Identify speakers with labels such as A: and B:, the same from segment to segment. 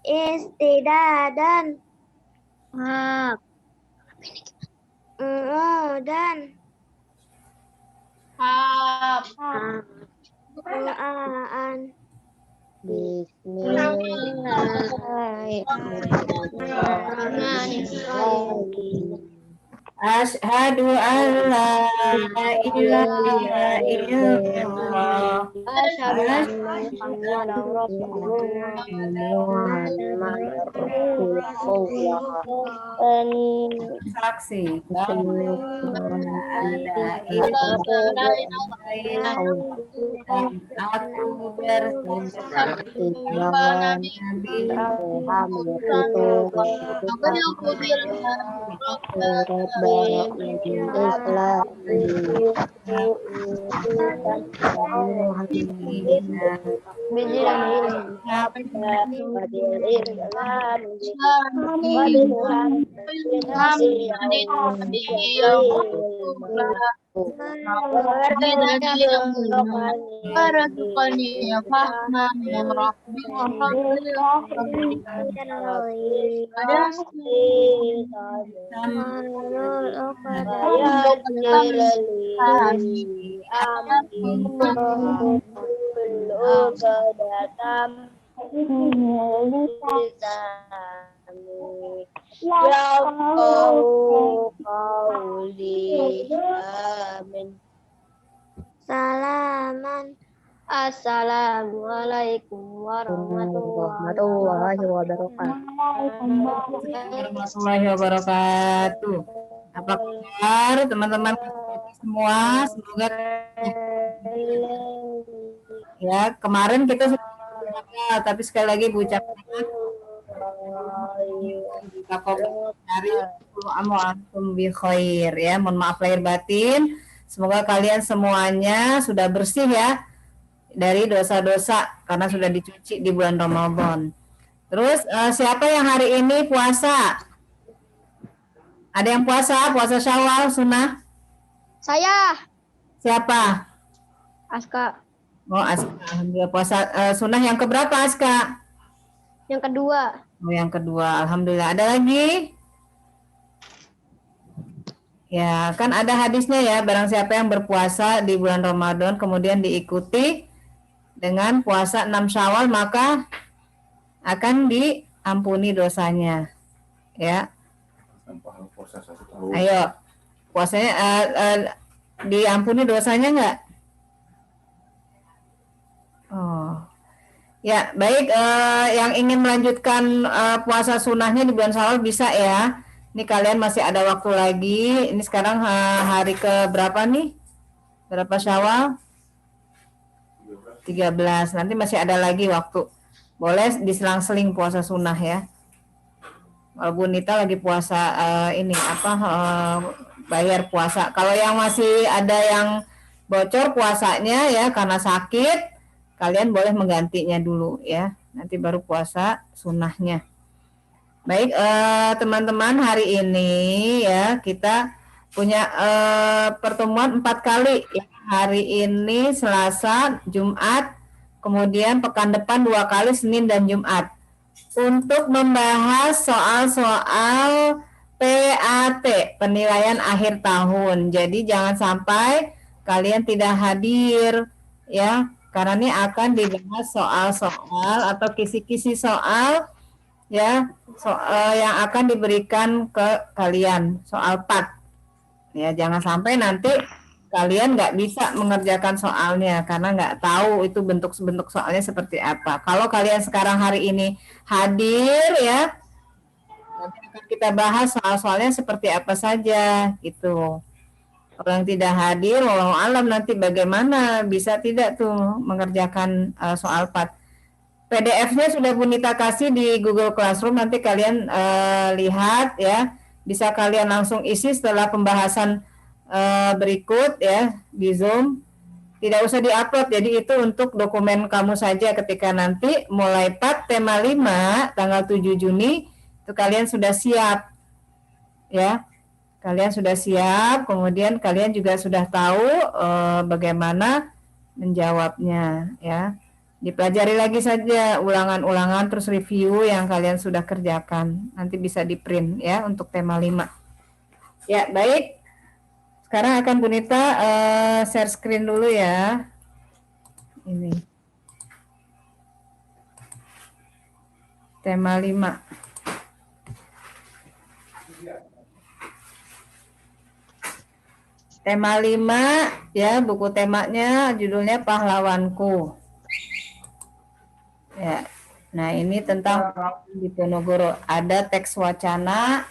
A: istidadan
B: Hak.
A: dan Quran
B: Bismillahirrahmanirrahim.
C: Asyhadu an la ilaha illallah.
B: Asyhadu anna Muhammadan Rasulullah.
C: Saksi bahwa ada illallah dan aku bersaksi bahwa Nabi Muhammad itu
A: salaman.
B: Assalamualaikum warahmatullahi wabarakatuh.
C: warahmatullahi wabarakatuh. Apa kabar teman-teman semua? Semoga ya kemarin kita sudah tapi sekali lagi Bu ucapkan dari antum bi khair ya. Mohon maaf lahir batin. Semoga kalian semuanya sudah bersih ya dari dosa-dosa karena sudah dicuci di bulan Ramadan. Terus siapa yang hari ini puasa? Ada yang puasa Syawal sunnah?
B: Saya
C: Siapa?
B: Aska.
C: Oh, Aska. Alhamdulillah puasa sunnah yang keberapa Aska?
B: Yang kedua.
C: Oh, yang kedua. Alhamdulillah. Ada lagi? Ya, kan ada hadisnya ya, barang siapa yang berpuasa di bulan Ramadan kemudian diikuti dengan puasa 6 Syawal maka akan diampuni dosanya. Ya. Ayo. Puasanya diampuni dosanya enggak? Oh. Ya, baik yang ingin melanjutkan puasa sunnahnya di bulan Syawal bisa ya. Ini kalian masih ada waktu lagi. Ini sekarang hari ke berapa nih? Berapa Syawal? 13. Nanti masih ada lagi waktu. Boleh diselang-seling puasa sunnah ya. Bu Nita lagi puasa bayar puasa. Kalau yang masih ada yang bocor puasanya ya karena sakit, kalian boleh menggantinya dulu ya. Nanti baru puasa sunnahnya. Baik teman-teman, hari ini ya kita punya pertemuan 4 kali ya. Hari ini Selasa, Jumat, kemudian pekan depan 2 kali Senin dan Jumat untuk membahas soal-soal PAT, penilaian akhir tahun. Jadi jangan sampai kalian tidak hadir ya, karena ini akan dibahas soal-soal atau kisi-kisi soal ya, yang akan diberikan ke kalian, soal PAT. Ya, jangan sampai nanti kalian nggak bisa mengerjakan soalnya karena nggak tahu itu bentuk-bentuk soalnya seperti apa. Kalau kalian sekarang hari ini hadir ya, nanti akan kita bahas soal-soalnya seperti apa saja gitu. Kalau yang tidak hadir, wallahu alam nanti bagaimana bisa tidak tuh mengerjakan soal PAT. PDF-nya sudah Bu Nita kasih di Google Classroom, nanti kalian lihat ya, bisa kalian langsung isi setelah pembahasan berikut ya di Zoom. Tidak usah diupload, jadi itu untuk dokumen kamu saja ketika nanti mulai PAT tema 5 tanggal 7 Juni itu kalian sudah siap ya. Kalian sudah siap, kemudian kalian juga sudah tahu bagaimana menjawabnya ya. Dipelajari lagi saja ulangan-ulangan terus review yang kalian sudah kerjakan. Nanti bisa di-print ya untuk tema 5. Ya, baik. Sekarang akan Bunita share screen dulu ya. Ini. Tema 5. Tema 5 ya, buku temanya judulnya Pahlawanku. Ya. Nah, ini tentang Diponegoro. Ada teks wacana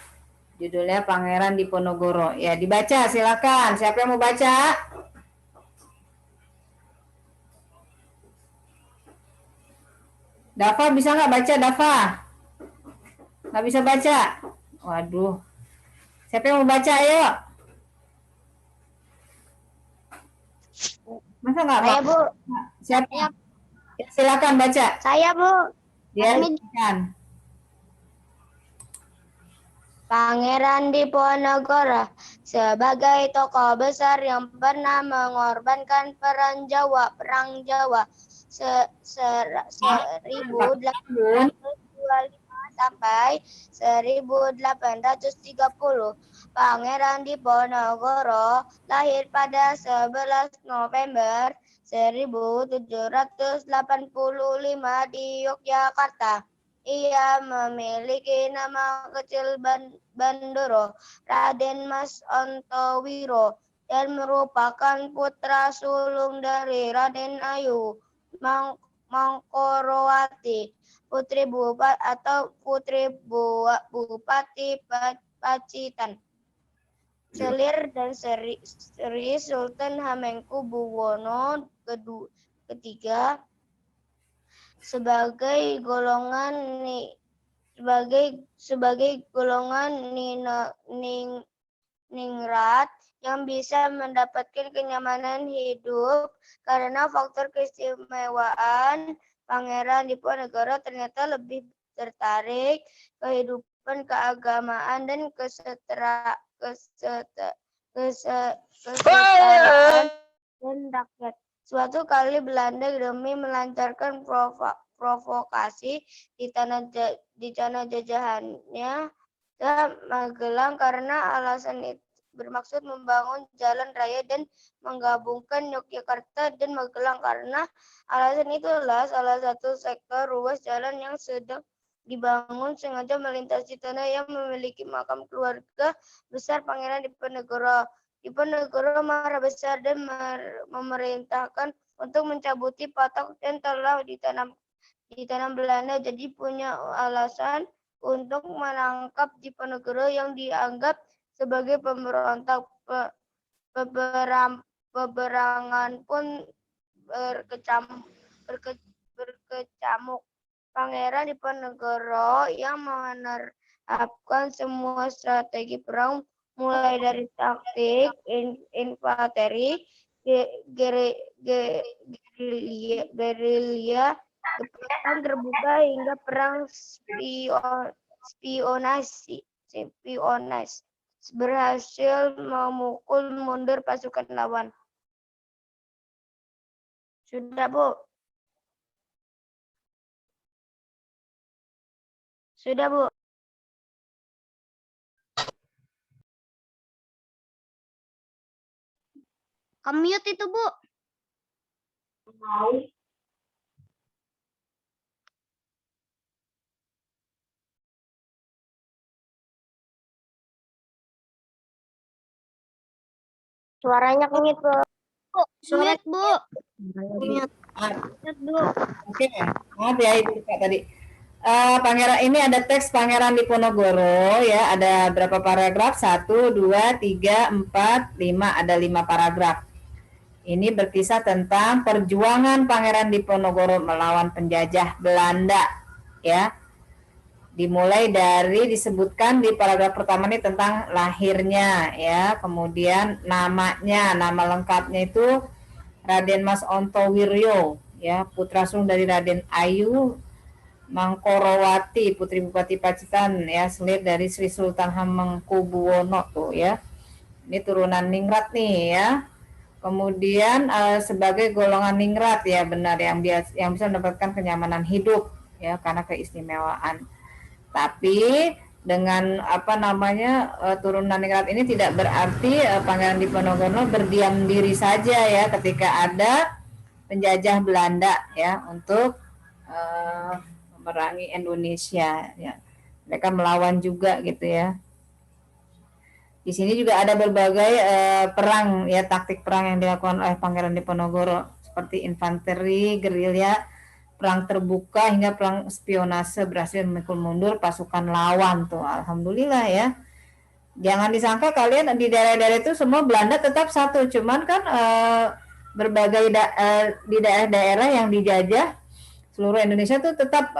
C: judulnya Pangeran Diponegoro. Ya, dibaca silakan. Siapa yang mau baca? Dava bisa nggak baca, Dava? Nggak bisa baca? Waduh. Siapa yang mau baca, ayo? Masa nggak
B: Saya,
C: mau?
B: Bu.
C: Siapa? Ya, silakan baca.
B: Saya, Bu.
C: Ya,
B: Amin.
C: silakan.
B: Pangeran Diponegoro sebagai tokoh besar yang pernah mengorbankan perang Jawa 1825 sampai 1830. Pangeran Diponegoro lahir pada 11 November 1785 di Yogyakarta. Ia memiliki nama kecil Bandoro, Raden Mas Ontowiro, dan merupakan putra sulung dari Raden Ayu Mangkorowati, Putri Bupati Pacitan. Selir dan Sri Sultan Hamengkubuwono ketiga sebagai golongan ningrat yang bisa mendapatkan kenyamanan hidup karena faktor keistimewaan. Pangeran Diponegoro ternyata lebih tertarik kehidupan keagamaan dan kesetaraan dan rakyat. Suatu kali Belanda demi melancarkan provokasi di tanah jajahannya ke Magelang karena alasan itu bermaksud membangun jalan raya dan menggabungkan Yogyakarta dan Magelang. Karena alasan itulah salah satu sektor ruas jalan yang sedang dibangun sengaja melintasi tanah yang memiliki makam keluarga besar Pangeran Diponegoro. Diponegoro marah besar dan memerintahkan untuk mencabuti patok yang telah ditanam Belanda. Jadi punya alasan untuk menangkap Diponegoro yang dianggap sebagai pemberontak. Peperangan pun berkecamuk. Pangeran Diponegoro yang menerapkan semua strategi perang mulai dari taktik infanteri, gerilya, perang terbuka hingga perang spionase berhasil memukul mundur pasukan lawan. Sudah, Bu? Sudah, Bu? Mute itu, Bu. Suaranya mute, Bu. Mute, Bu. Mute, Bu.
C: Oke, maaf ya itu Kak tadi. Pangeran ini ada teks Pangeran Diponegoro ya, ada berapa paragraf? 1, 2, 3, 4, 5, ada 5 paragraf. Ini berkisah tentang perjuangan Pangeran Diponegoro melawan penjajah Belanda ya. Dimulai dari disebutkan di paragraf pertama ini tentang lahirnya ya, kemudian namanya, nama lengkapnya itu Raden Mas Ontowiro ya, putra sulung dari Raden Ayu Mangkorowati, Putri Bupati Pacitan ya, selir dari Sri Sultan Hamengkubuwono tuh ya. Ini turunan ningrat nih ya. Kemudian sebagai golongan ningrat ya benar yang bisa mendapatkan kenyamanan hidup ya karena keistimewaan. Tapi dengan turunan ningrat ini tidak berarti Pangeran Diponegoro berdiam diri saja ya ketika ada penjajah Belanda ya untuk memerangi Indonesia ya. Mereka melawan juga gitu ya. Di sini juga ada berbagai perang ya, taktik perang yang dilakukan oleh Pangeran Diponegoro seperti infanteri, gerilya, perang terbuka hingga perang spionase berhasil memikul mundur pasukan lawan tuh. Alhamdulillah ya. Jangan disangka kalian di daerah-daerah itu semua Belanda tetap satu, cuman kan berbagai di daerah-daerah yang dijajah seluruh Indonesia tuh tetap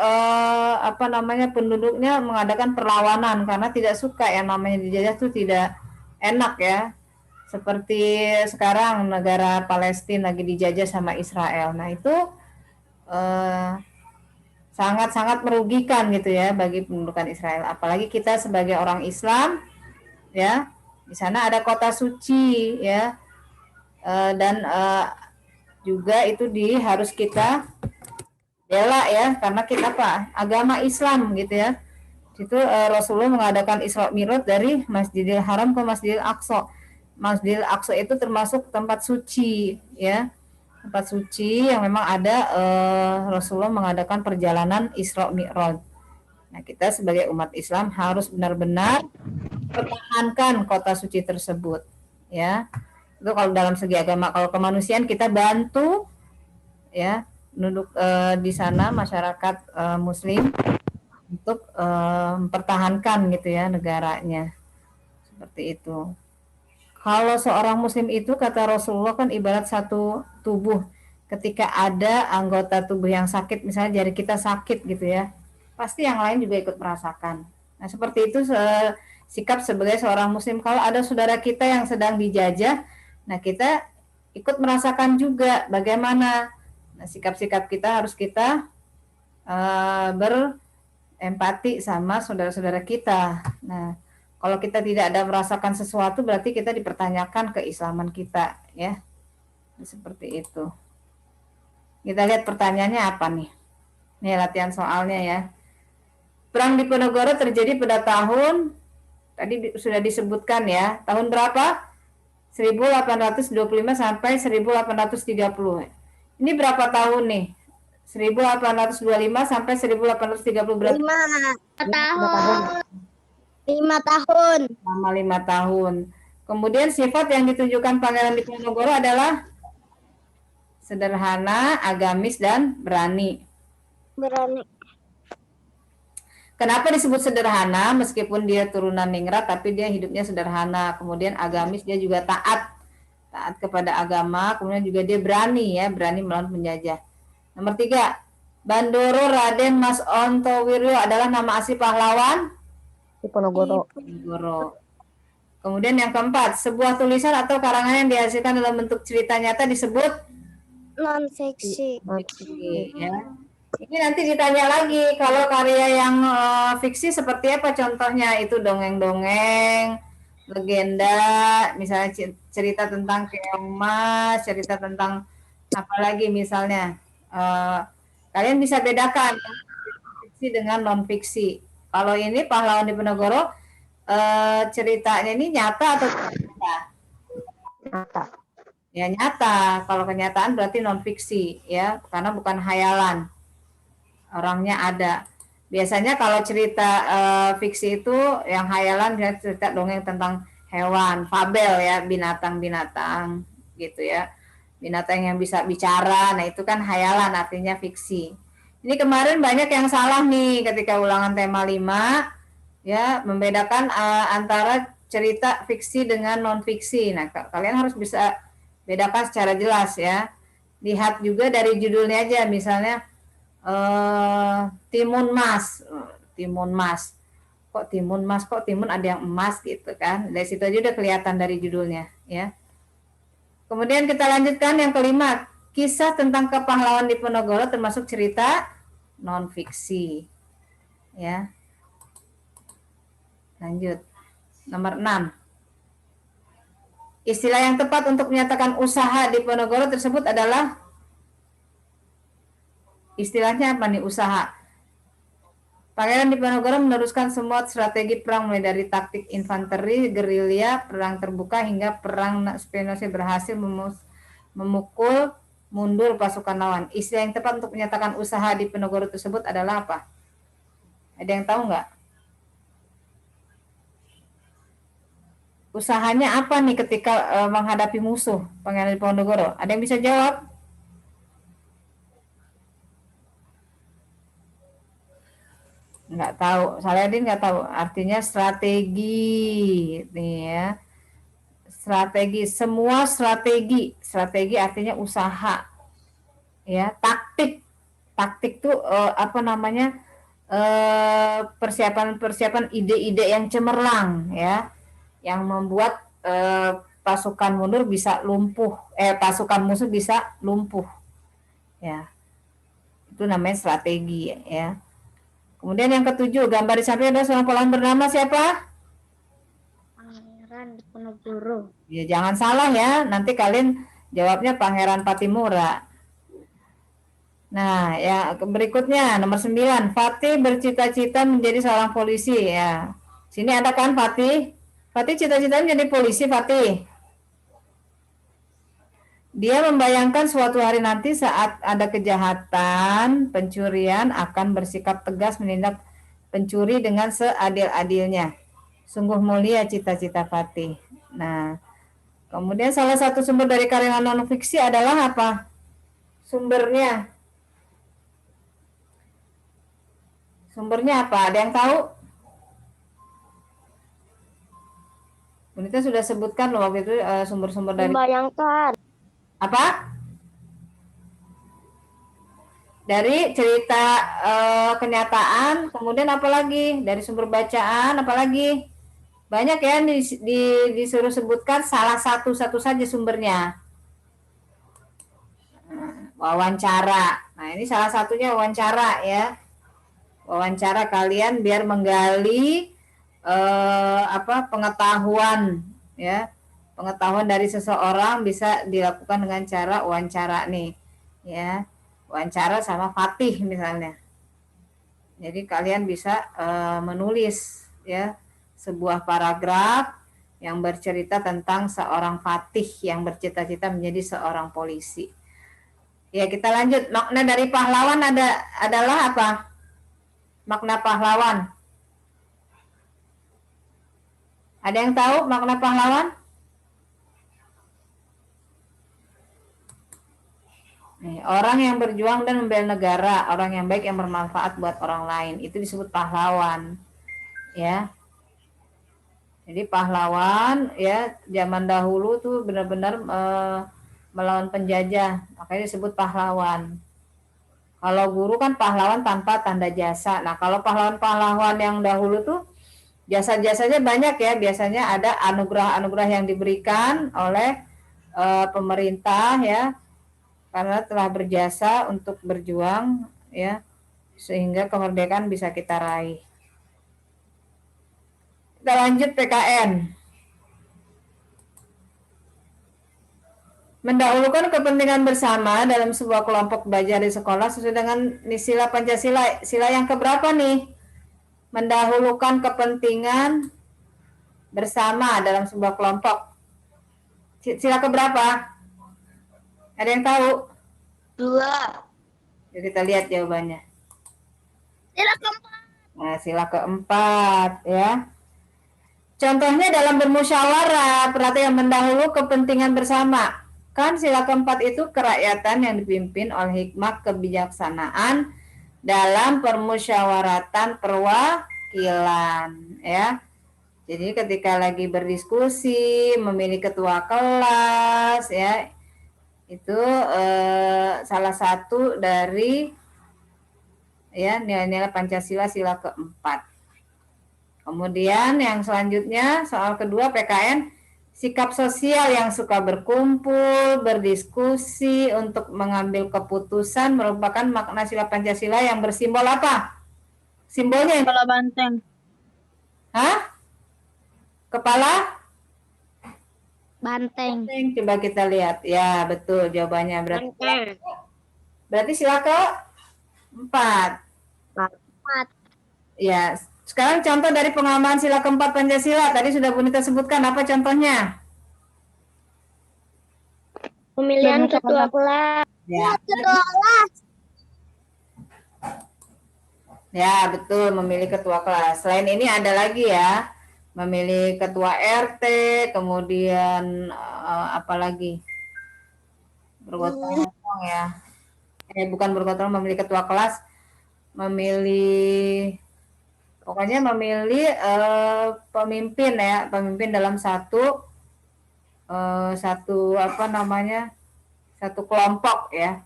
C: penduduknya mengadakan perlawanan karena tidak suka yang namanya dijajah tuh tidak enak ya. Seperti sekarang negara Palestina lagi dijajah sama Israel. Nah, itu sangat-sangat merugikan gitu ya bagi pendudukan Israel. Apalagi kita sebagai orang Islam ya, di sana ada kota suci ya. Dan juga itu harus kita bela ya karena kita agama Islam gitu ya. Itu Rasulullah mengadakan Isra Mi'raj dari Masjidil Haram ke Masjidil Aqsa. Masjidil Aqsa itu termasuk tempat suci ya. Tempat suci yang memang ada Rasulullah mengadakan perjalanan Isra Mi'raj. Nah, kita sebagai umat Islam harus benar-benar pertahankan kota suci tersebut ya. Itu kalau dalam segi agama. Kalau kemanusiaan kita bantu ya penduduk di sana masyarakat Muslim untuk mempertahankan gitu ya negaranya seperti itu. Kalau seorang Muslim itu kata Rasulullah kan ibarat satu tubuh. Ketika ada anggota tubuh yang sakit, misalnya jari kita sakit gitu ya, pasti yang lain juga ikut merasakan. Nah seperti itu sikap sebagai seorang Muslim. Kalau ada saudara kita yang sedang dijajah, nah kita ikut merasakan juga bagaimana. Nah, sikap-sikap kita harus kita berempati sama saudara-saudara kita. Nah, kalau kita tidak ada merasakan sesuatu, berarti kita dipertanyakan keislaman kita, ya. Seperti itu. Kita lihat pertanyaannya apa nih? Ini latihan soalnya ya. Perang Diponegoro terjadi pada tahun, tadi sudah disebutkan ya, tahun berapa? 1825 sampai 1830. Ini berapa tahun nih? 1825 sampai 1830 berarti
A: 5 tahun. 5 tahun.
C: Selama 5 tahun. Kemudian sifat yang ditunjukkan Pangeran Diponegoro adalah sederhana, agamis, dan berani.
A: Berani.
C: Kenapa disebut sederhana? Meskipun dia turunan ningrat, tapi dia hidupnya sederhana. Kemudian agamis, dia juga taat kepada agama. Kemudian juga dia berani ya, berani melawan penjajah. Nomor 3, Bandoro Raden Mas Ontowiryo adalah nama asli pahlawan
D: Diponegoro.
C: Kemudian yang keempat, sebuah tulisan atau karangan yang dihasilkan dalam bentuk cerita nyata disebut
A: Non-fiksi.
C: ya. Ini nanti ditanya lagi, kalau karya yang fiksi seperti apa contohnya? Itu dongeng-dongeng, legenda, misalnya cerita tentang keong mas, cerita tentang apa lagi misalnya. Kalian bisa bedakan fiksi dengan non-fiksi. Kalau ini pahlawan Diponegoro, ceritanya ini nyata atau tidak nyata?
D: Nyata.
C: Ya nyata. Kalau kenyataan berarti non-fiksi ya, karena bukan hayalan. Orangnya ada. Biasanya kalau cerita fiksi itu yang hayalan, cerita dongeng tentang hewan, fabel ya, binatang-binatang gitu ya. Binatang yang bisa bicara, nah itu kan hayalan, artinya fiksi. Ini kemarin banyak yang salah nih ketika ulangan tema 5 ya, membedakan antara cerita fiksi dengan non fiksi. Nah, kalian harus bisa bedakan secara jelas ya. Lihat juga dari judulnya aja, misalnya timun mas. Kok timun mas, kok timun ada yang emas gitu kan. Dari situ aja udah kelihatan dari judulnya ya. Kemudian kita lanjutkan yang kelima, kisah tentang kepahlawan Diponegoro termasuk cerita non fiksi ya. Lanjut nomor 6, Istilah yang tepat untuk menyatakan usaha di Diponegoro tersebut adalah istilahnya apa nih usaha? Pangeran Diponegoro meneruskan semua strategi perang mulai dari taktik infanteri, gerilya, perang terbuka hingga perang spionase berhasil memukul mundur pasukan lawan. Istilah yang tepat untuk menyatakan usaha di Diponegoro tersebut adalah apa? Ada yang tahu nggak? Usahanya apa nih ketika menghadapi musuh Pangeran Diponegoro? Ada yang bisa jawab? Nggak tahu. Saladin nggak tahu. Artinya strategi, nih ya. Strategi, semua strategi. Strategi artinya usaha, ya. Taktik tuh apa namanya? Persiapan-persiapan ide-ide yang cemerlang, ya, yang membuat pasukan mundur bisa lumpuh, pasukan musuh bisa lumpuh, ya. Itu namanya strategi, ya. Kemudian yang ketujuh, gambar di samping ada seorang pahlawan bernama siapa?
A: Pangeran Diponegoro.
C: Ya jangan salah ya, nanti kalian jawabnya Pangeran Patimura. Nah, ya berikutnya nomor 9, Fatih bercita-cita menjadi seorang polisi, ya. Sini ada kan Fatih? Fatih cita-citanya menjadi polisi, Fatih. Dia membayangkan suatu hari nanti saat ada kejahatan, pencurian akan bersikap tegas menindak pencuri dengan seadil-adilnya. Sungguh mulia cita-cita Fatih. Nah, kemudian salah satu sumber dari karya non-fiksi adalah apa? Sumbernya. Sumbernya apa? Ada yang tahu? Kita sudah sebutkan loh waktu itu sumber-sumber dari
A: Membayangkan.
C: apa? Dari cerita kenyataan, kemudian apa lagi? Dari sumber bacaan, apa lagi? Banyak ya disuruh sebutkan salah satu saja sumbernya. Wawancara. Nah, ini salah satunya wawancara ya. Wawancara kalian biar menggali pengetahuan ya. Pengetahuan dari seseorang bisa dilakukan dengan cara wawancara nih. Ya. Wawancara sama Fatih misalnya. Jadi kalian bisa menulis ya sebuah paragraf yang bercerita tentang seorang Fatih yang bercita-cita menjadi seorang polisi. Ya, kita lanjut. Makna dari pahlawan adalah apa? Makna pahlawan. Ada yang tahu makna pahlawan? Orang yang berjuang dan membela negara, orang yang baik yang bermanfaat buat orang lain, itu disebut pahlawan. Ya. Jadi pahlawan ya zaman dahulu tuh benar-benar melawan penjajah, makanya disebut pahlawan. Kalau guru kan pahlawan tanpa tanda jasa. Nah, kalau pahlawan-pahlawan yang dahulu tuh jasa-jasanya banyak ya. Biasanya ada anugerah-anugerah yang diberikan oleh pemerintah ya, karena telah berjasa untuk berjuang ya, sehingga kemerdekaan bisa kita raih. Kita lanjut PKN. Mendahulukan kepentingan bersama dalam sebuah kelompok belajar di sekolah sesuai dengan sila Pancasila. Sila yang keberapa nih? Mendahulukan kepentingan bersama dalam sebuah kelompok. Sila keberapa? Ada yang tahu?
B: 2.
C: Yuk kita lihat jawabannya.
A: Sila keempat.
C: Nah, sila keempat ya. Contohnya dalam bermusyawarah, perhatian mendahulu kepentingan bersama. Kan sila keempat itu kerakyatan yang dipimpin oleh hikmah kebijaksanaan dalam permusyawaratan perwakilan ya. Jadi ketika lagi berdiskusi, memilih ketua kelas ya, itu salah satu dari ya nilai-nilai Pancasila sila keempat. Kemudian yang selanjutnya soal kedua PKN, sikap sosial yang suka berkumpul, berdiskusi untuk mengambil keputusan merupakan makna sila Pancasila yang bersimbol apa? Simbolnya
A: Kepala banteng.
C: Hah? Kepala
A: Banteng.
C: Coba kita lihat. Ya, betul jawabannya. Berarti sila keempat.
A: Empat.
C: Ya, sekarang contoh dari pengamal sila keempat Pancasila. Tadi sudah Bunita sebutkan, apa contohnya?
A: Pemilihan ketua kelas.
C: Ya, betul, memilih ketua kelas. Selain ini ada lagi ya, memilih ketua RT, kemudian apa lagi? Bergotong royong ya. Bukan bergotong, memilih ketua kelas, pokoknya memilih pemimpin ya, pemimpin dalam satu kelompok ya.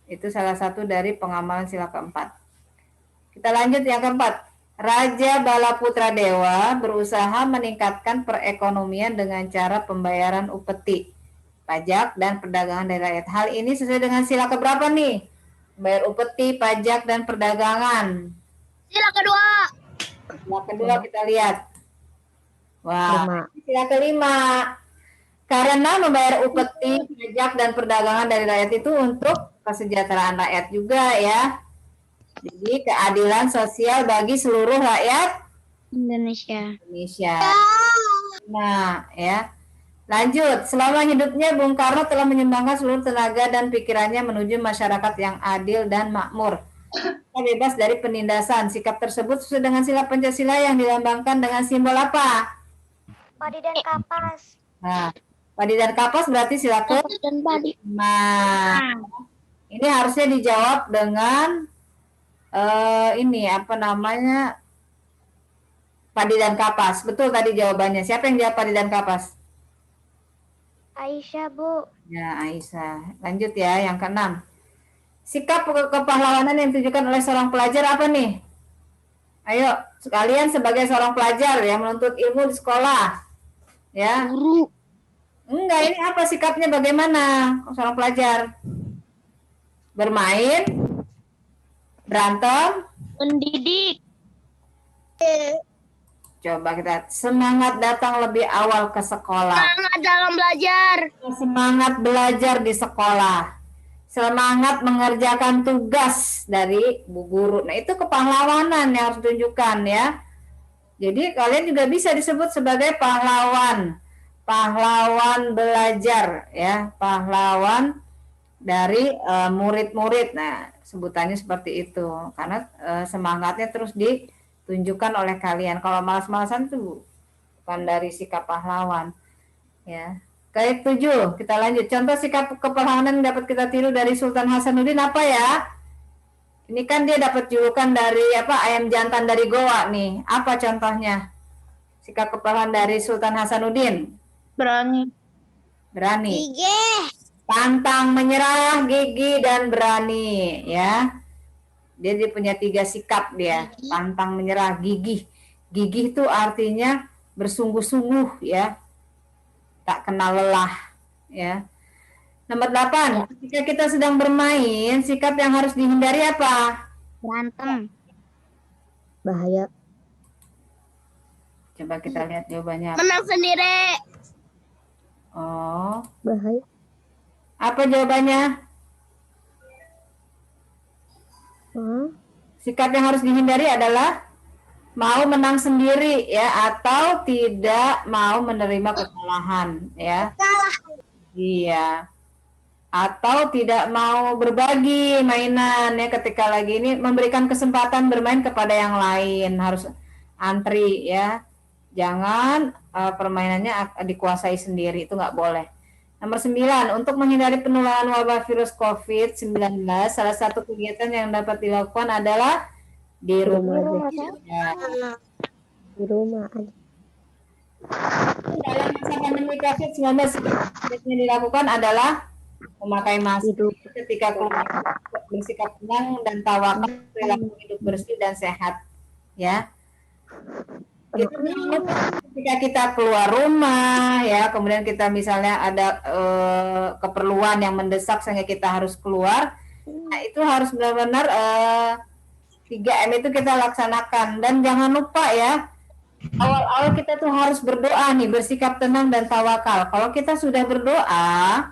C: Itu salah satu dari pengamalan sila keempat. Kita lanjut yang keempat. Raja Balaputra Dewa berusaha meningkatkan perekonomian dengan cara pembayaran upeti, pajak, dan perdagangan dari rakyat. Hal ini sesuai dengan sila keberapa nih? Bayar upeti, pajak, dan perdagangan.
A: Sila kedua.
C: Sila kedua kita lihat. Wah, sila kelima. Karena membayar upeti, pajak, dan perdagangan dari rakyat itu untuk kesejahteraan rakyat juga ya. Jadi keadilan sosial bagi seluruh rakyat
A: Indonesia.
C: Nah, ya. Lanjut, selama hidupnya Bung Karno telah menyumbangkan seluruh tenaga dan pikirannya menuju masyarakat yang adil dan makmur. Bebas dari penindasan. Sikap tersebut sesuai dengan sila Pancasila yang dilambangkan dengan simbol apa?
B: Padi dan kapas.
C: Nah, padi dan kapas berarti sila ke
A: Dan padi.
C: Nah, ini harusnya dijawab dengan padi dan kapas. Betul tadi jawabannya. Siapa yang jawab padi dan kapas?
B: Aisyah, Bu.
C: Ya, Aisyah. Lanjut ya, yang keenam. Sikap kepahlawanan yang ditujukan oleh seorang pelajar apa nih? Ayo, sekalian sebagai seorang pelajar yang menuntut ilmu di sekolah. Ya.
A: Guru.
C: Enggak, ini apa sikapnya bagaimana seorang pelajar? Bermain? Berantem?
A: Mendidik.
C: Coba kita semangat datang lebih awal ke sekolah.
A: Semangat dalam belajar.
C: Semangat belajar di sekolah. Semangat mengerjakan tugas dari Bu Guru. Nah, itu kepahlawanan yang harus ditunjukkan ya. Jadi kalian juga bisa disebut sebagai pahlawan. Pahlawan belajar ya, pahlawan dari murid-murid. Nah, sebutannya seperti itu. Karena semangatnya terus ditunjukkan oleh kalian. Kalau malas-malasan itu bukan dari sikap pahlawan. Ya. Baik, 7. Kita lanjut. Contoh sikap kepahlawanan yang dapat kita tiru dari Sultan Hasanuddin apa ya? Ini kan dia dapat julukan dari ayam jantan dari Goa nih. Apa contohnya? Sikap kepahlawanan dari Sultan Hasanuddin.
A: Berani.
B: Gigih.
C: Pantang menyerah, gigih, dan berani ya. Dia punya 3 sikap dia. Pantang menyerah, gigih. Gigih itu artinya bersungguh-sungguh ya. Tak kenal lelah ya. Nomor 8, ketika kita sedang bermain, sikap yang harus dihindari apa?
A: Berantem.
D: Bahaya.
C: Coba kita lihat jawabannya.
A: Menang sendiri.
C: Oh,
D: Bahaya.
C: apa jawabannya? Sikap yang harus dihindari adalah mau menang sendiri ya, atau tidak mau menerima kekalahan ya. Iya. Atau tidak mau berbagi mainan ya, ketika lagi ini memberikan kesempatan bermain kepada yang lain, harus antri ya. Jangan permainannya dikuasai sendiri, itu nggak boleh. Nomor 9, untuk menghindari penularan wabah virus COVID-19, salah satu kegiatan yang dapat dilakukan adalah di rumah aja. Ya.
D: Di rumah aja.
C: Dalam masa pandemi COVID-19 yang dilakukan adalah memakai masker ketika keluar, bersikap tenang dan tawakal, perilaku hidup bersih dan sehat ya. Ketika kita keluar rumah ya, kemudian kita misalnya ada keperluan yang mendesak sehingga kita harus keluar, nah itu harus benar-benar 3M itu kita laksanakan. Dan jangan lupa ya, awal-awal kita tuh harus berdoa nih, bersikap tenang dan tawakal. Kalau kita sudah berdoa,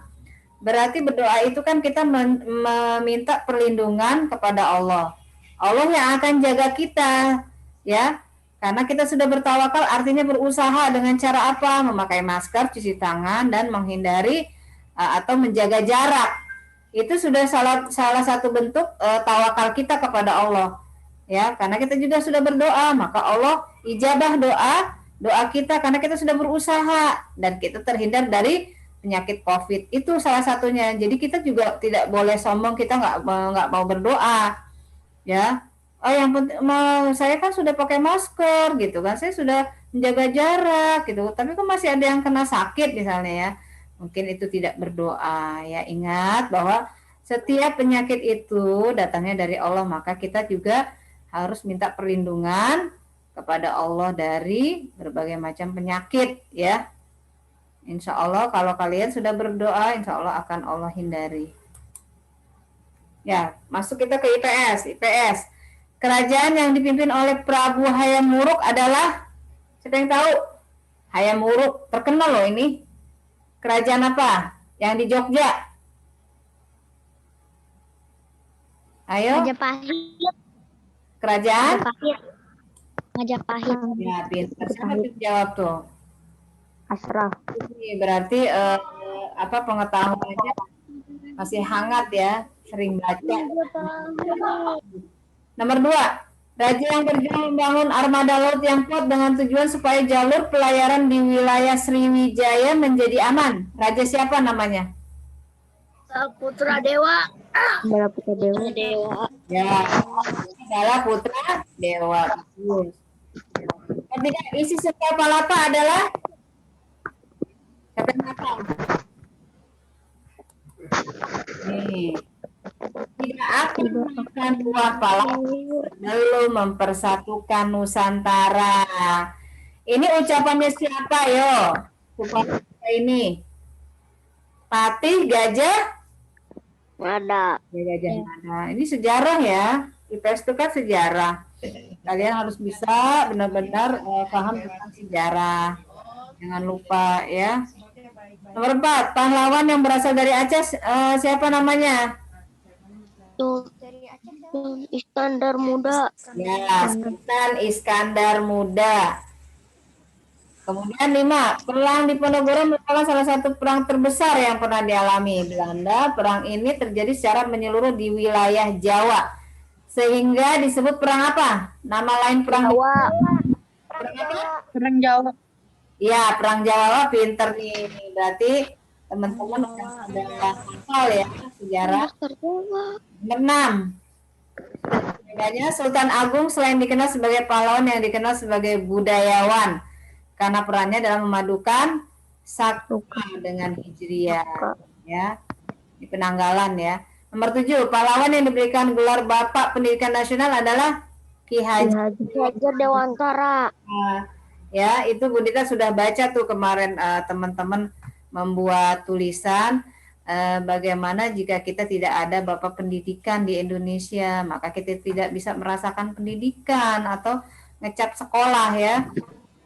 C: berarti berdoa itu kan kita meminta perlindungan kepada Allah. Allah yang akan jaga kita, ya. Karena kita sudah bertawakal, artinya berusaha dengan cara apa? Memakai masker, cuci tangan, dan menghindari atau menjaga jarak. Itu sudah salah satu bentuk tawakal kita kepada Allah. Ya, karena kita juga sudah berdoa, maka Allah ijabah doa kita karena kita sudah berusaha dan kita terhindar dari penyakit COVID. Itu salah satunya. Jadi kita juga tidak boleh sombong, kita nggak mau berdoa, ya. Oh, yang penting, saya kan sudah pakai masker gitu kan, saya sudah menjaga jarak gitu, tapi kok masih ada yang kena sakit misalnya ya, mungkin itu tidak berdoa ya. Ingat bahwa setiap penyakit itu datangnya dari Allah, maka kita juga harus minta perlindungan kepada Allah dari berbagai macam penyakit ya. Insya Allah kalau kalian sudah berdoa, insya Allah akan Allah hindari. Ya, masuk kita ke IPS. Kerajaan yang dipimpin oleh Prabu Hayam Wuruk adalah, siapa yang tahu? Hayam Wuruk, terkenal loh ini. Kerajaan apa? Yang di Jogja. Ayo.
A: Majapahit.
C: Kerajaan?
A: Majapahit.
C: Ya, pintar. Siapa yang jawab tuh?
D: Ashraf.
C: Ini berarti pengetahuannya masih hangat ya, sering baca. Nomor 2, raja yang berjuang membangun armada laut yang kuat dengan tujuan supaya jalur pelayaran di wilayah Sriwijaya menjadi aman. Raja siapa namanya?
A: Putra Dewa.
D: Adalah Putra Dewa.
C: Ya, adalah Putra Dewa. Ketiga, isi setiap palapa adalah siapa yang hafal? Nih. Tidak akan makan buah palapa belum mempersatukan Nusantara. Ini ucapannya siapa yo? Supaya ini Patih Gajah
D: Mada.
C: Gajah Mada. Ini sejarah ya. IPS itu kan sejarah. Kalian harus bisa benar-benar paham tentang sejarah. Jangan lupa ya. Nomor 4, pahlawan yang berasal dari Aceh siapa namanya?
D: Iskandar Muda.
C: Ya, Sultan Iskandar Muda. Kemudian 5, perang Diponegoro merupakan salah satu perang terbesar yang pernah dialami Belanda. Perang ini terjadi secara menyeluruh di wilayah Jawa, sehingga disebut perang apa? Nama lain perang
D: Jawa.
C: Perang apa?
A: Perang Jawa.
C: Ya, perang Jawa. Pinter nih. Berarti teman-teman sudah hafal ya sejarah. Nomor 6. Bedanya Sultan Agung selain dikenal sebagai pahlawan yang dikenal sebagai budayawan karena perannya dalam memadukan Saka dengan Hijriyah ya. Di penanggalan ya. Nomor 7, pahlawan yang diberikan gelar Bapak Pendidikan Nasional adalah Ki Hajar
D: Dewantara.
C: Ya, itu Bu Dita sudah baca tuh kemarin teman-teman membuat tulisan bagaimana jika kita tidak ada Bapak Pendidikan di Indonesia, maka kita tidak bisa merasakan pendidikan atau ngecap sekolah ya.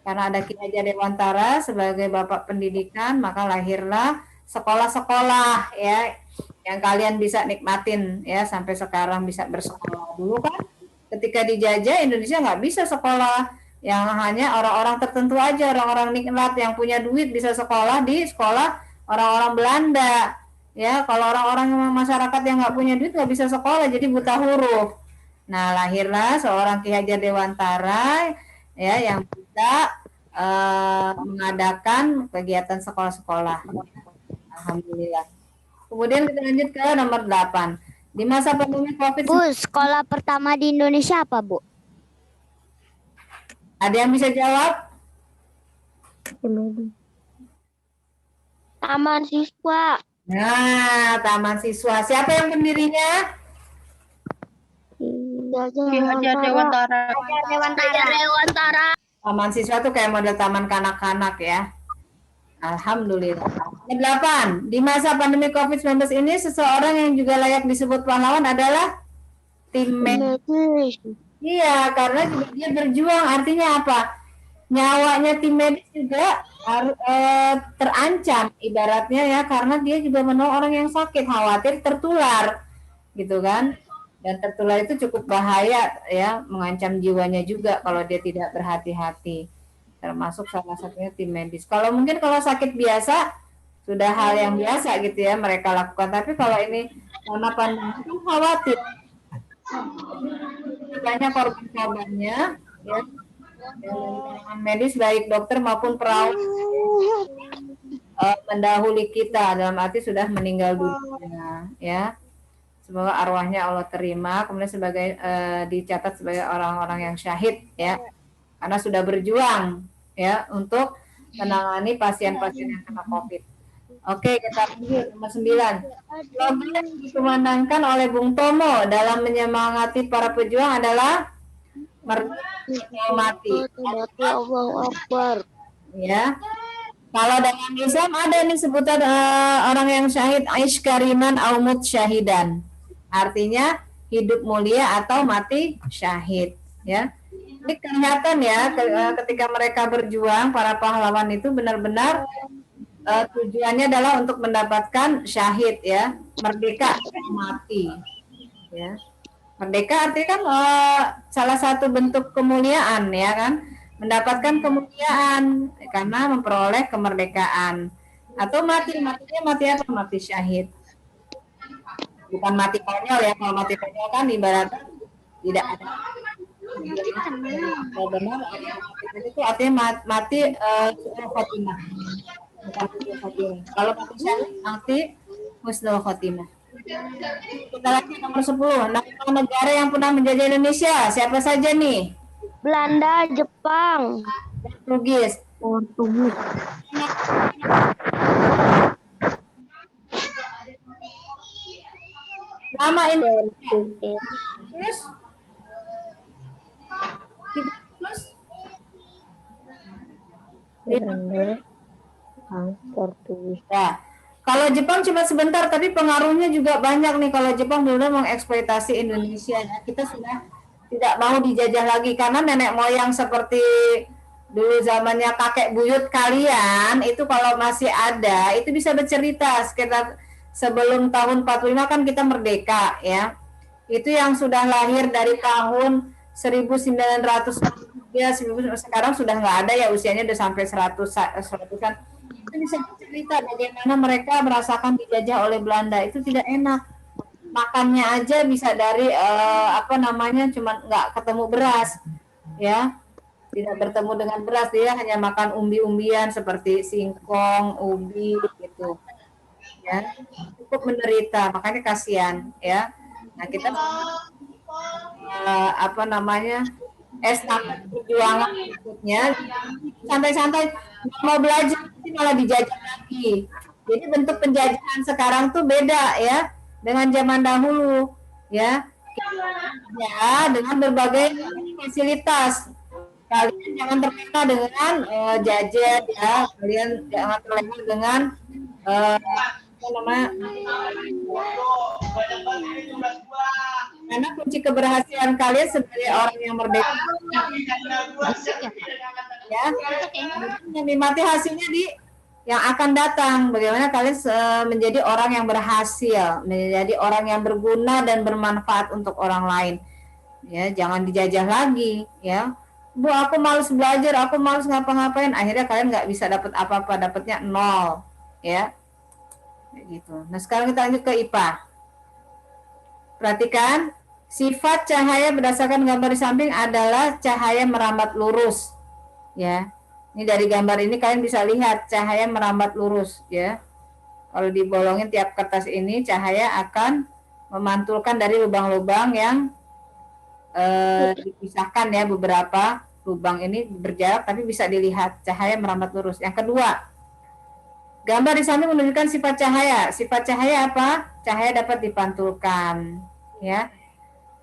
C: Karena ada Ki Hajar Dewantara sebagai Bapak Pendidikan, maka lahirlah sekolah-sekolah ya yang kalian bisa nikmatin ya sampai sekarang bisa bersekolah. Dulu kan ketika dijajah Indonesia nggak bisa sekolah, yang hanya orang-orang tertentu aja, orang-orang nikmat yang punya duit bisa sekolah di sekolah orang-orang Belanda. Ya, kalau orang-orang masyarakat yang nggak punya duit nggak bisa sekolah, jadi buta huruf. Nah, lahirlah seorang Ki Hajar Dewantara ya yang bisa mengadakan kegiatan sekolah-sekolah. Alhamdulillah. Kemudian kita lanjut ke nomor 8. Di masa pandemi COVID.
A: Bu, sekolah pertama di Indonesia apa, Bu?
C: Ada yang bisa jawab?
D: Taman Siswa.
C: Nah, Taman Siswa. Siapa yang pendirinya?
D: Ki Hajar Dewantara.
C: Taman Siswa tuh kayak model taman kanak-kanak ya. Alhamdulillah. Nomor 8. Di masa pandemi COVID-19 ini, seseorang yang juga layak disebut pahlawan adalah tim medis. Iya, karena juga dia berjuang. Artinya apa? nyawanya tim medis juga terancam ibaratnya ya, karena dia juga menolong orang yang sakit, khawatir tertular gitu kan, dan tertular itu cukup bahaya ya, mengancam jiwanya juga kalau dia tidak berhati-hati, termasuk salah satunya tim medis. Kalau mungkin kalau sakit biasa sudah hal yang biasa gitu ya mereka lakukan, tapi kalau ini karena pandemi kan khawatir banyak korban-korbannya ya, dengan medis baik dokter maupun perawat mendahului kita, dalam arti sudah meninggal dunia ya. Semoga arwahnya Allah terima, kemudian sebagai dicatat sebagai orang-orang yang syahid ya, karena sudah berjuang ya untuk menangani pasien-pasien yang kena COVID. Oke, kita lanjut nomor 9. Slogan dikumandangkan oleh Bung Tomo dalam menyemangati para pejuang adalah mati.
D: Allahu Akbar.
C: Ya. Kalau dalam Islam ada nih sebutan orang yang syahid, aish kariman au mut syahidan. Artinya hidup mulia atau mati syahid, ya. Ini kelihatan ya ketika mereka berjuang, para pahlawan itu benar-benar tujuannya adalah untuk mendapatkan syahid ya, merdeka mati ya. Merdeka artinya kan salah satu bentuk kemuliaan ya kan, mendapatkan kemuliaan karena memperoleh kemerdekaan. Atau matinya mati apa? Mati syahid, bukan mati konyol ya. Kalau mati konyol kan ibaratnya tidak ada. Kalau benar itu artinya mati khotimah. Kalau mati syahid mati husnul khotimah. Kita lagi nomor 10. Nama negara yang pernah menjajah Indonesia siapa saja nih?
D: Belanda, Jepang,
C: Portugis. Nama Indonesia.
D: Portugis.
C: Ya. Kalau Jepang cuma sebentar, tapi pengaruhnya juga banyak nih. Kalau Jepang benar-benar mengeksploitasi Indonesia, ya. Kita sudah tidak mau dijajah lagi karena nenek moyang seperti dulu zamannya kakek buyut kalian itu kalau masih ada itu bisa bercerita sekitar sebelum tahun 45 kan kita merdeka ya. Itu yang sudah lahir dari tahun 1900 ya, sekarang sudah nggak ada ya, usianya udah sampai 100-an. Itu bisa cerita bagaimana mereka merasakan dijajah oleh Belanda. Itu tidak enak, makannya aja bisa dari cuma nggak ketemu beras ya, tidak bertemu dengan beras, dia hanya makan umbi-umbian seperti singkong, ubi gitu ya, cukup menderita, makanya kasihan ya. Nah kita estafet perjuangan berikutnya santai-santai, mau belajar malah dijajah lagi. Jadi bentuk penjajahan sekarang tuh beda ya dengan zaman dahulu ya. Ya dengan berbagai fasilitas. Kalian jangan terlena dengan jajan ya. Kalian jangan terlena dengan karena kunci keberhasilan kalian sebagai orang yang merdeka ya, menikmati hasilnya di yang akan datang. Bagaimana kalian menjadi orang yang berhasil, menjadi orang yang berguna dan bermanfaat untuk orang lain ya. Jangan dijajah lagi ya. Bu, aku malas belajar, aku malas ngapa-ngapain, akhirnya kalian nggak bisa dapat apa-apa, dapatnya 0 ya gitu. Nah sekarang kita lanjut ke IPA. Perhatikan, sifat cahaya berdasarkan gambar di samping adalah cahaya merambat lurus ya. Ini dari gambar ini kalian bisa lihat cahaya merambat lurus ya. Kalau dibolongin tiap kertas ini, cahaya akan memantulkan dari lubang-lubang yang dipisahkan ya, beberapa lubang ini berjarak tapi bisa dilihat cahaya merambat lurus. Yang kedua, gambar di samping menunjukkan sifat cahaya. Sifat cahaya apa? Cahaya dapat dipantulkan ya.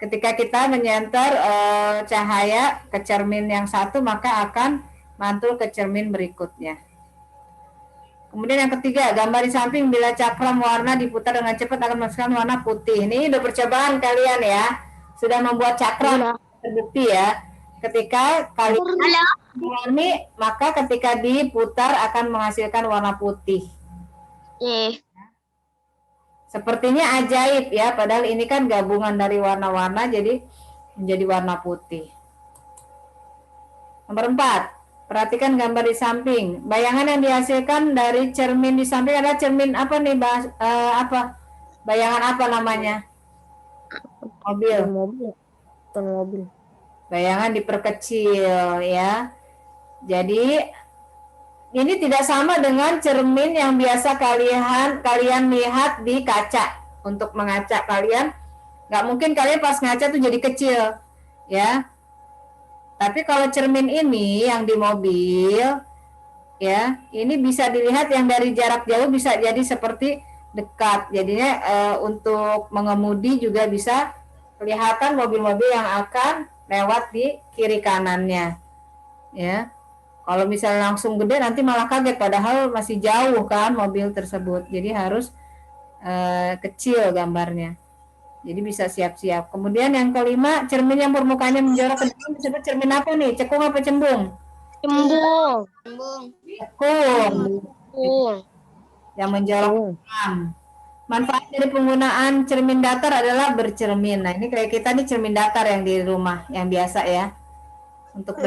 C: Ketika kita menyenter cahaya ke cermin yang satu, maka akan mantul ke cermin berikutnya. Kemudian yang ketiga, gambar di samping bila cakram warna diputar dengan cepat akan menghasilkan warna putih. Ini udah percobaan kalian ya. Sudah membuat cakram terbukti ya. Ketika kalian warni, maka ketika diputar akan menghasilkan warna putih. Sepertinya ajaib ya, padahal ini kan gabungan dari warna-warna jadi menjadi warna putih. Nomor 4, perhatikan gambar di samping. Bayangan yang dihasilkan dari cermin di samping adalah cermin apa nih, apa? Bayangan apa namanya? Mobil.
D: Mobil.
C: Bayangan diperkecil ya. Jadi ini tidak sama dengan cermin yang biasa kalian lihat di kaca. Untuk mengaca kalian, nggak mungkin kalian pas ngaca tuh jadi kecil, ya. Tapi kalau cermin ini yang di mobil, ya, ini bisa dilihat yang dari jarak jauh bisa jadi seperti dekat. Jadinya untuk mengemudi juga bisa kelihatan mobil-mobil yang akan lewat di kiri kanannya, ya. Kalau misalnya langsung gede nanti malah kaget padahal masih jauh kan mobil tersebut. Jadi harus kecil gambarnya. Jadi bisa siap-siap. Kemudian yang kelima, cermin yang permukaannya menjorok ke depan disebut cermin apa nih? Cekung apa cembung?
D: Cembung.
C: Cekung. Yang menjorok ke depan. Manfaat dari penggunaan cermin datar adalah bercermin. Nah, ini kayak kita nih cermin datar yang di rumah, yang biasa ya. Untuk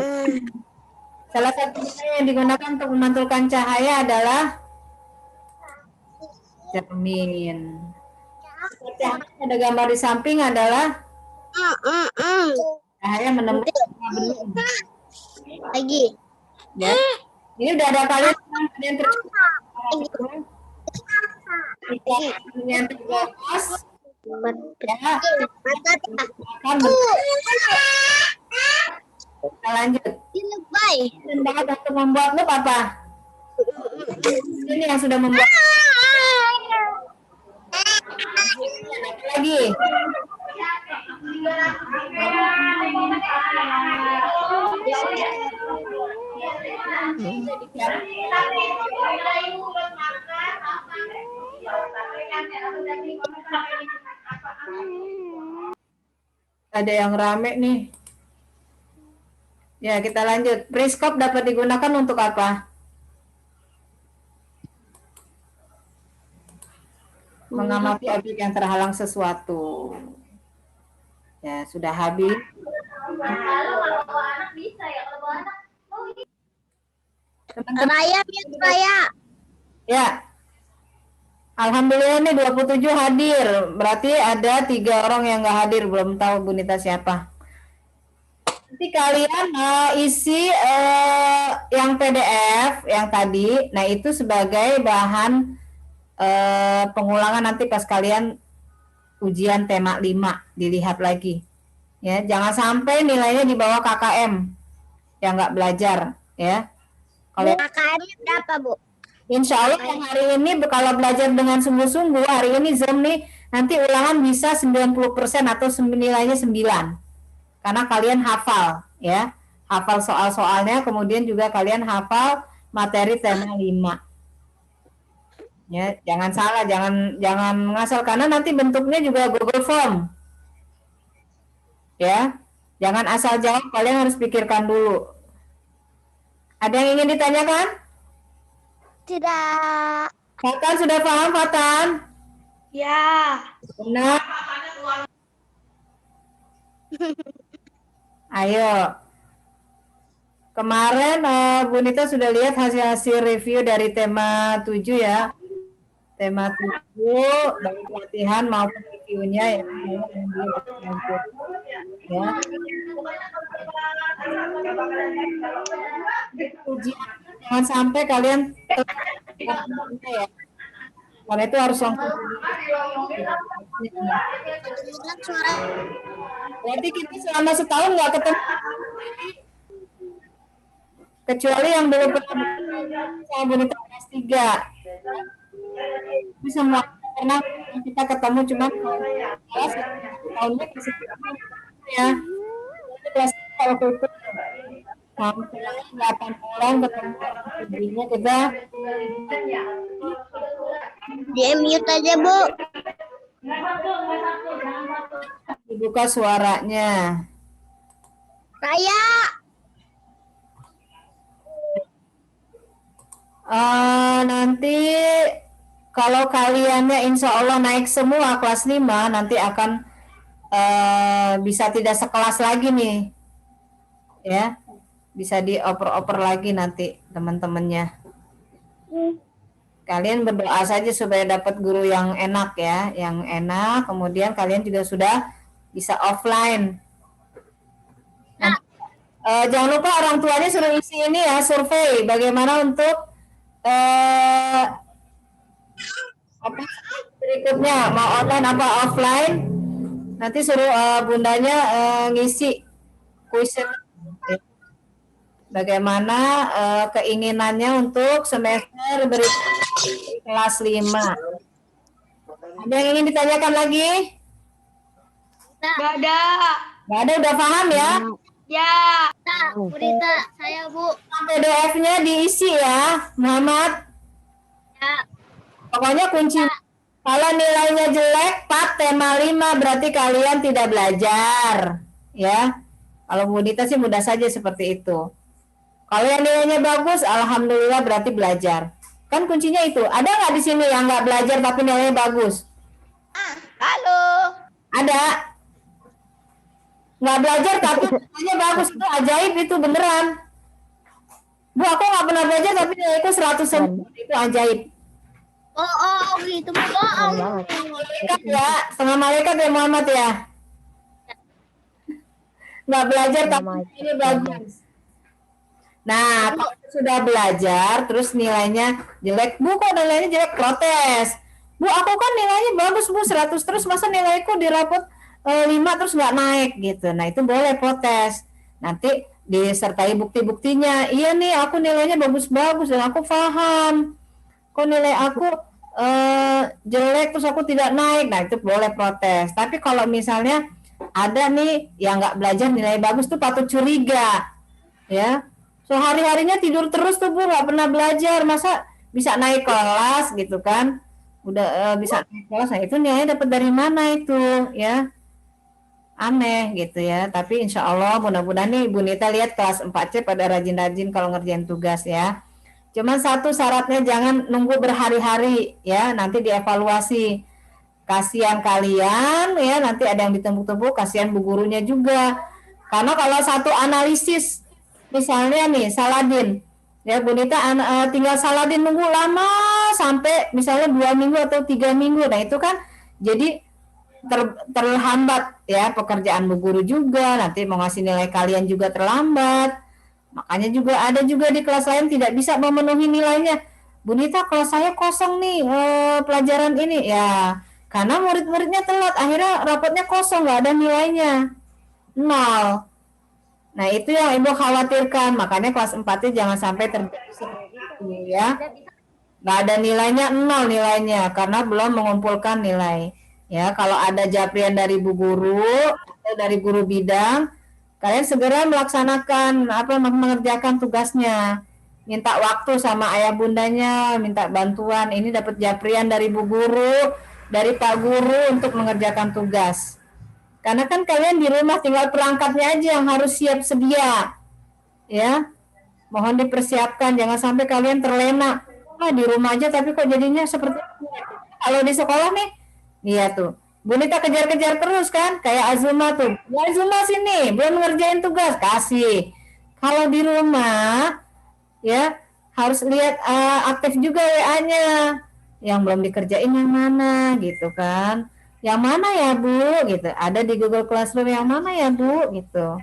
C: salah satu yang digunakan untuk memantulkan cahaya adalah cermin. Seperti yang ada gambar di samping adalah cahaya menembus belum.
A: Lagi.
C: Ya. Ini udah ada kalian yang yang terbatas. Ya. Kita lanjut. Dan banget untuk membuat loop apa? Ini yang sudah membuat. Lagi. Ada yang rame nih. Ya, kita lanjut. Periskop dapat digunakan untuk apa? Mengamati objek yang terhalang sesuatu. Ya, sudah habis.
A: Raya.
C: Ya. Alhamdulillah nih 27 hadir. Berarti ada 3 orang yang nggak hadir. Belum tahu Bu Nita siapa. Nanti kalian isi yang PDF yang tadi. Nah, itu sebagai bahan pengulangan nanti pas kalian ujian tema 5 dilihat lagi ya, jangan sampai nilainya di bawah KKM yang nggak belajar ya. Kalau
A: KKM-nya berapa, Bu?
C: Insya Allah yang hari ini kalau belajar dengan sungguh-sungguh, hari ini Zoom nih, nanti ulangan bisa 90% atau nilainya 9 karena kalian hafal ya, hafal soal-soalnya, kemudian juga kalian hafal materi tema 5. Ya, jangan salah, jangan ngasal karena nanti bentuknya juga Google Form. Ya. Jangan asal jawab, kalian harus pikirkan dulu. Ada yang ingin ditanyakan?
A: Tidak.
C: Fatan sudah paham, Fatan?
B: Ya.
C: Benar. Ayo. Kemarin Bu Nita sudah lihat hasil review dari tema 7 ya. Tema 7 dari pelatihan maupun reviewnya ya. Ujian jangan sampai kalian ya. Karena itu harus langsung. Berarti kita selama setahun nggak ketemu. Kecuali yang belum pernah saya belum kelas 3. Itu semua karena kita ketemu cuma kelas tahunnya kelas ya. Kelas kalau itu sampai 8 bulan ketemu kita
A: Di mute aja, Bu.
C: dibuka suaranya.
A: Raya.
C: Nanti kalau kaliannya insya Allah naik semua kelas 5, nanti akan bisa tidak sekelas lagi nih, ya, bisa dioper-oper lagi nanti teman-temannya. Kalian berdoa saja supaya dapat guru yang enak ya, yang enak. Kemudian kalian juga sudah bisa offline. Nah, jangan lupa orang tuanya suruh isi ini ya, survei bagaimana untuk apa berikutnya, mau online apa offline. Nanti suruh bundanya ngisi kuesioner bagaimana keinginannya untuk semester berikutnya kelas 5. Ada yang ingin ditanyakan lagi?
B: Gak ada.
C: Nggak ada, udah paham ya?
B: Ya.
A: Berita saya Bu.
C: PDF-nya diisi ya, Muhammad.
A: Ya.
C: Pokoknya kunci kalau nilainya jelek, Pak, tema 5 berarti kalian tidak belajar, ya. Kalau Bu Dita sih mudah saja seperti itu. Kalau yang nilainya bagus, alhamdulillah berarti belajar. Kan kuncinya itu. Ada nggak di sini yang nggak belajar tapi nilainya bagus?
B: Halo.
C: Ada. Nggak belajar tapi nilainya bagus, itu ajaib, itu beneran. Bu, aku nggak pernah belajar tapi nilaiku 100, itu ajaib.
A: Oh, gitu bohong.
C: Malaikat ya, setengah malaikat ya Muhammad ya. Nggak belajar tapi ini bagus. Nah, kalau sudah belajar terus nilainya jelek, Bu kok nilainya jelek, protes. Bu, aku kan nilainya bagus Bu, 100 terus masa nilaiku di rapot 5 terus nggak naik gitu. Nah, itu boleh protes. Nanti disertai bukti-buktinya. Iya nih, aku nilainya bagus-bagus dan aku paham. Kok nilai aku jelek terus aku tidak naik. Nah, itu boleh protes. Tapi kalau misalnya ada nih yang nggak belajar nilai bagus tuh patut curiga. Ya. Sehari-harinya tidur terus tuh Bu, nggak pernah belajar, masa bisa naik kelas gitu kan? Udah bisa naik kelas, nah itu nilainya dapat dari mana itu ya? Aneh gitu ya. Tapi insya Allah mudah-mudahan nih Bu Nita lihat kelas 4C pada rajin-rajin kalau ngerjain tugas ya. Cuman satu syaratnya jangan nunggu berhari-hari ya, nanti dievaluasi. Kasihan kalian ya, nanti ada yang ditempuk-tempuk, kasihan Bu gurunya juga. Karena kalau satu analisis misalnya nih Saladin ya Bu Nita tinggal Saladin nunggu lama sampai misalnya 2 minggu atau 3 minggu, nah itu kan jadi terhambat ya pekerjaan Bu guru juga, nanti mau ngasih nilai kalian juga terlambat. Makanya juga ada juga di kelas lain tidak bisa memenuhi nilainya. Bu Nita kelas saya kosong nih pelajaran ini ya, karena murid-muridnya telat, akhirnya rapotnya kosong, nggak ada nilainya, 0. Nah, itu yang Ibu khawatirkan. Makanya kelas 4 jangan sampai terjadi seperti itu ya. Nggak ada nilainya, 0 nilainya karena belum mengumpulkan nilai. Ya, kalau ada japrian dari Bu guru atau dari guru bidang, kalian segera melaksanakan mengerjakan tugasnya. Minta waktu sama ayah bundanya, minta bantuan. Ini dapat japrian dari Bu guru, dari Pak guru untuk mengerjakan tugas. Karena kan kalian di rumah tinggal perangkatnya aja yang harus siap sedia. Ya. Mohon dipersiapkan, jangan sampai kalian terlena. Di rumah aja tapi kok jadinya seperti itu. Kalau di sekolah nih, iya tuh. Bu Nita kejar-kejar terus kan, kayak Azuma tuh. Ya Azuma sini, belum ngerjain tugas, kasih. Kalau di rumah ya harus lihat aktif juga WA-nya. Yang belum dikerjain yang mana gitu kan. Yang mana ya Bu gitu, ada di Google Classroom yang mana ya Bu gitu.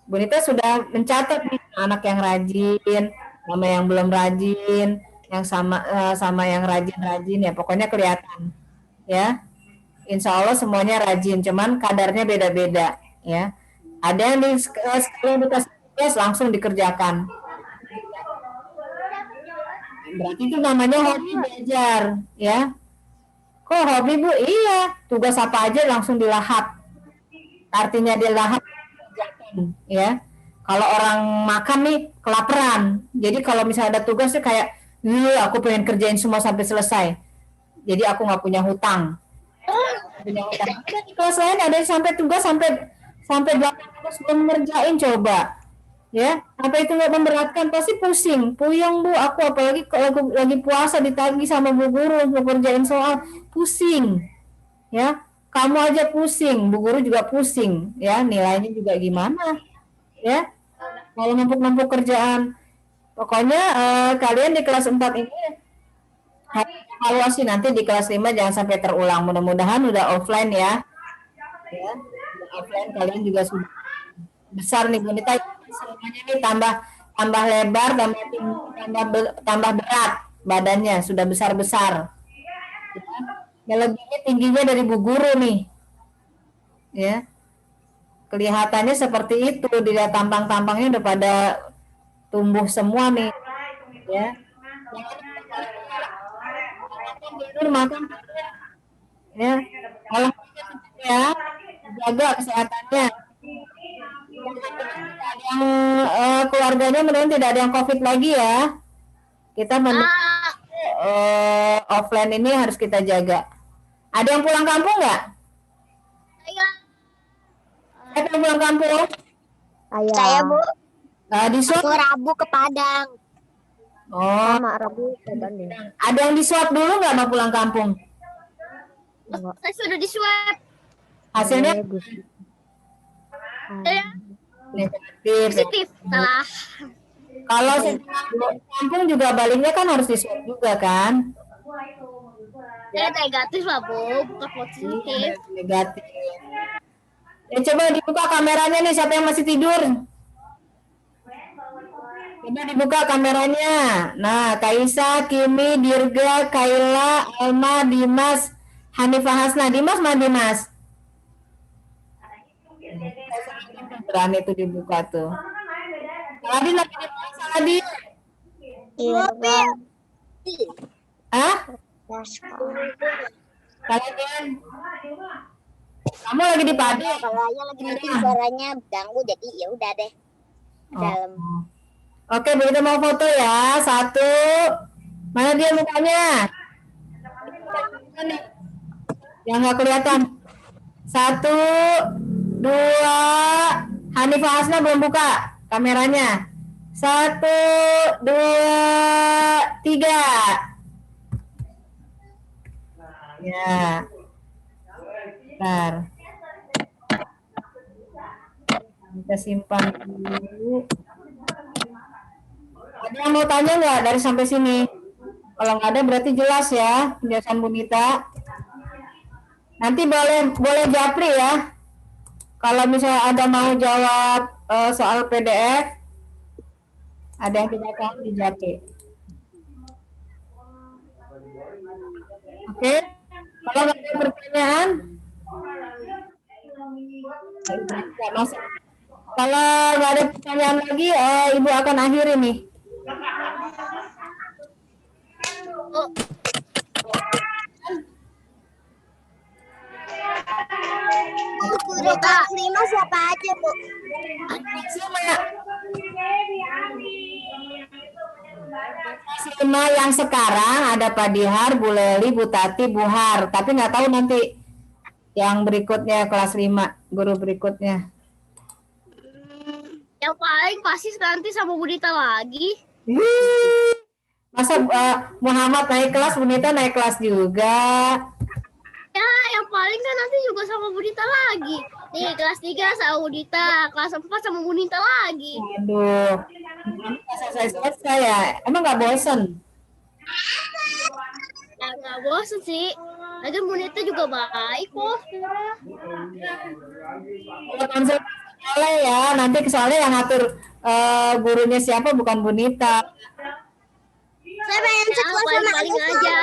C: Bu Nita sudah mencatat nih anak yang rajin sama yang belum rajin, yang sama yang rajin-rajin ya, pokoknya kelihatan ya. Insya Allah semuanya rajin, cuman kadarnya beda-beda ya. Ada yang dikasih tugas langsung dikerjakan, berarti itu namanya hobi belajar ya. Kok hobi Bu? Iya, tugas apa aja langsung dilahap. Artinya dilahap ya. Kalau orang makan nih kelaparan. Jadi kalau misalnya ada tugas tuh kayak, aku pengen kerjain semua sampai selesai. Jadi aku nggak punya hutang. Ada di kelas lain ada yang sampai tugas sampai 8 tugas belum ngerjain, coba. Ya, apa itu nggak memberatkan? Pasti pusing, puyeng Bu. Aku apalagi kalau lagi puasa ditagih sama Bu Guru untuk kerjain soal, pusing. Ya, kamu aja pusing, Bu Guru juga pusing. Ya, nilainya juga gimana? Ya, kalau numpuk-numpuk kerjaan. Pokoknya kalian di kelas 4 ini harus evaluasi nanti di kelas 5 jangan sampai terulang. Mudah-mudahan udah offline ya. Ya, udah offline kalian juga sudah besar nih bonita semuanya nih tambah tambah lebar tambah berat badannya sudah besar ya lebihnya tingginya dari Bu Guru nih ya kelihatannya seperti itu dilihat tampang-tampangnya udah pada tumbuh semua nih ya tidur makan ya kalau ya jaga kesehatannya yang keluarganya mudah-mudahan tidak ada yang COVID lagi ya kita
A: Ah,
C: offline ini harus kita jaga. Ada yang pulang kampung nggak?
A: saya
C: Siapa yang pulang kampung?
D: Saya
B: Bu.
C: Di swab?
B: Aku Rabu ke Padang.
C: Oh,
D: sama Rabu ke Bandung.
C: ada yang di swab dulu nggak mau pulang kampung?
A: saya sudah di swab.
C: Hasilnya
D: Bagus.
A: Saya
C: negatif.
A: positif. Salah.
C: Kalau pulang kampung juga baliknya kan harus di swab juga kan?
A: Saya negatif lah, Bu. Bukan positif.
C: Negatif. Ya coba dibuka kameranya nih siapa yang masih tidur? Coba dibuka kameranya. Nah, Kaisa, Kimi, Dirga, Kaila, Alma, Dimas, Hanifah Hasna. Dimas mana Dimas? Berani tuh dibuka tuh. Saladin lagi di mana Saladin?
B: Irga.
C: Hah? Saladin. Kamu lagi di Padang?
B: Kalau Ayah lagi meeting suaranya ganggu jadi ya udah deh. Dalam.
C: Oke, kita mau foto ya. 1. Mana dia mukanya? Yang nggak kelihatan. 1, 2. Hanifah Hasna belum buka kameranya. 1, 2, 3. Ya. Bentar. Kita simpan dulu. Ada yang mau tanya nggak dari sampai sini? Kalau nggak ada berarti jelas ya penjelasan Bunita. Nanti boleh japri ya. Kalau misalnya ada mau jawab soal PDF, ada yang tidak tahu di japri. Oke. Kalau nggak ada pertanyaan, nggak masuk. Kalau nggak ada pertanyaan lagi, Ibu akan akhiri nih.
A: Oh,
B: Guru kelas 5 siapa aja, Bu?
C: Lima yang sekarang ada Pak Dihar, Bu Leli, Bu Tati, Bu Har. Tapi nggak tahu nanti yang berikutnya kelas 5, guru berikutnya.
A: yang paling pasti nanti sama Budita lagi.
C: Masa Muhammad naik kelas, Bunita naik kelas juga.
A: Ya, yang paling kan nanti juga sama Budita lagi. Nih, kelas 3 sama Budita, kelas 4 sama Budita lagi.
C: Aduh, nggak selesai ya. Emang nggak bosen?
A: Ya, nggak bosan sih. Lagi Budita juga baik kok.
C: Kalau konsep boleh ya, nanti soalnya yang ngatur gurunya siapa bukan Bunita.
B: Saya pengen
A: Ya,
B: sekelas sama
A: paling-paling aja.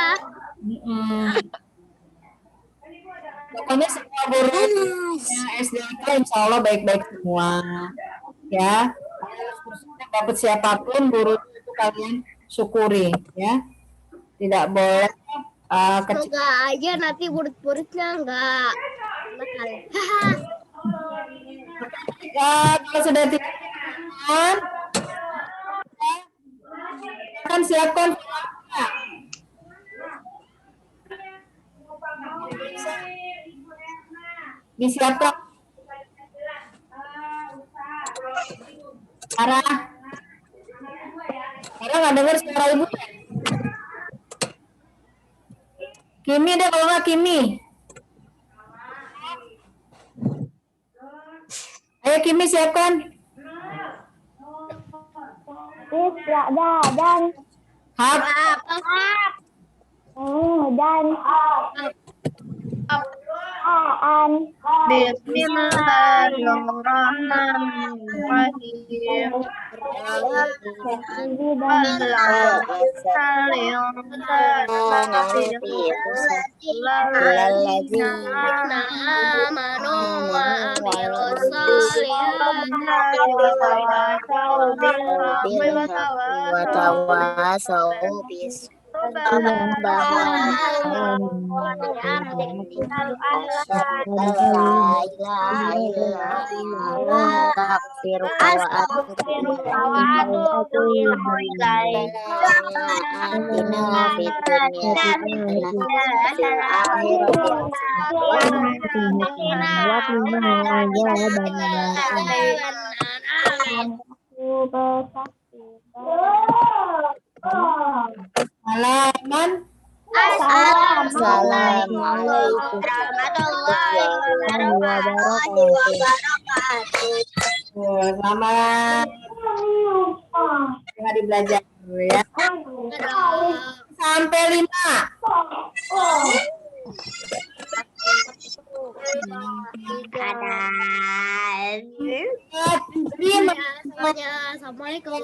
C: Pokoknya semua guru SDK insya Allah baik-baik semua. Ya, dapat siapapun guru itu kalian syukuri ya. Tidak boleh kecil.
A: Semoga aja nanti murid-muridnya nggak nakal. Haha.
C: Kalau sudah tidak akan siapkan disiapkan Sarah nggak dengar suara ibu. Kimi deh kalau nggak Kimi. Ayo Kimi siapkan.
D: Isra dan
C: Hap.
D: dan aan
E: Bismillahirrahmanirrahim.
C: Halaman
E: Assalamualaikum warahmatullahi wabarakatuh.
C: Selamat hari belajar dulu ya. Sampai 5.
E: Dadah.
A: Semuanya. Assalamualaikum.